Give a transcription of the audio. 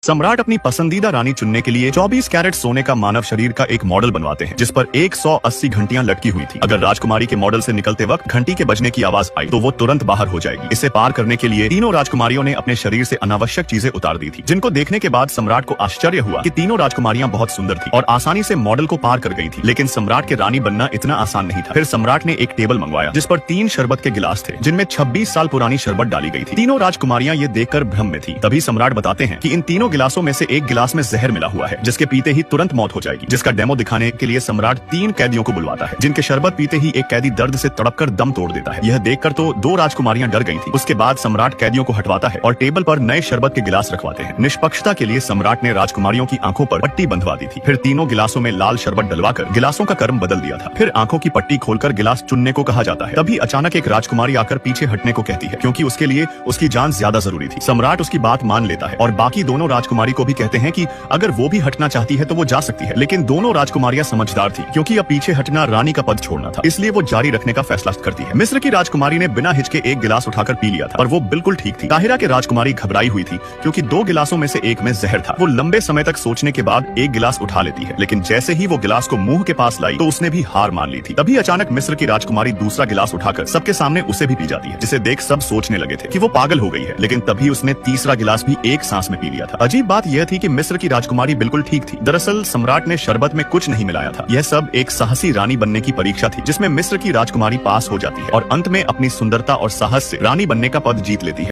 सम्राट अपनी पसंदीदा रानी चुनने के लिए 24 कैरेट सोने का मानव शरीर का एक मॉडल बनवाते हैं, जिस पर 180 घंटियां लटकी हुई थी। अगर राजकुमारी के मॉडल से निकलते वक्त घंटी के बजने की आवाज आई तो वो तुरंत बाहर हो जाएगी। इसे पार करने के लिए तीनों राजकुमारियों ने अपने शरीर से अनावश्यक चीजें उतार दी थी, जिनको देखने के बाद सम्राट को आश्चर्य हुआ कि तीनों राजकुमारियां बहुत सुंदर थी और आसानी से मॉडल को पार कर गई थी। लेकिन सम्राट के रानी बनना इतना आसान नहीं था। फिर सम्राट ने एक टेबल मंगवाया जिस पर 3 शरबत के गिलास थे, जिनमें 26 साल पुरानी शरबत डाली गई थी। तीनों राजकुमारियां ये देखकर भ्रम में थी। तभी सम्राट बताते हैं कि इन तीनों गिलासों में से एक गिलास में जहर मिला हुआ है, जिसके पीते ही तुरंत मौत हो जाएगी। जिसका डेमो दिखाने के लिए सम्राट 3 कैदियों को बुलवाता है, जिनके शरबत पीते ही एक कैदी दर्द से तड़पकर दम तोड़ देता है। यह देखकर तो 2 राजकुमारियां डर गई थी। उसके बाद सम्राट कैदियों को हटवाता है और टेबल पर नए शरबत के गिलास रखवाते हैं। निष्पक्षता के लिए सम्राट ने राजकुमारियों की आंखों पर पट्टी बंधवा दी थी। फिर तीनों गिलासों में लाल शरबत डलवाकर गिलासों का क्रम बदल दिया था। फिर आंखों की पट्टी खोलकर गिलास चुनने को कहा जाता है। तभी अचानक एक राजकुमारी आकर पीछे हटने को कहती है, क्योंकि उसके लिए उसकी जान ज्यादा जरूरी थी। सम्राट उसकी बात मान लेता है और बाकी दोनों राजकुमारी को भी कहते हैं कि अगर वो भी हटना चाहती है तो वो जा सकती है। लेकिन दोनों राजकुमारियां समझदार थी, क्योंकि अब पीछे हटना रानी का पद छोड़ना था, इसलिए वो जारी रखने का फैसला करती है। मिस्र की राजकुमारी ने बिना हिचके एक गिलास उठाकर पी लिया था और वो बिल्कुल ठीक थी। काहिरा की राजकुमारी घबराई हुई थी, क्योंकि 2 गिलासों में से एक में जहर था। वो लंबे समय तक सोचने के बाद एक गिलास उठा लेती है, लेकिन जैसे ही वो गिलास को मुंह के पास लाई तो उसने भी हार मान ली थी। तभी अचानक मिस्र की राजकुमारी दूसरा गिलास उठाकर सबके सामने उसे भी पी जाती है, जिसे देख सब सोचने लगे थे कि वो पागल हो गई है। लेकिन तभी उसने तीसरा गिलास भी एक सांस में पी लिया था। अजीब बात यह थी कि मिस्र की राजकुमारी बिल्कुल ठीक थी। दरअसल सम्राट ने शरबत में कुछ नहीं मिलाया था। यह सब एक साहसी रानी बनने की परीक्षा थी, जिसमें मिस्र की राजकुमारी पास हो जाती है और अंत में अपनी सुंदरता और साहस से रानी बनने का पद जीत लेती है।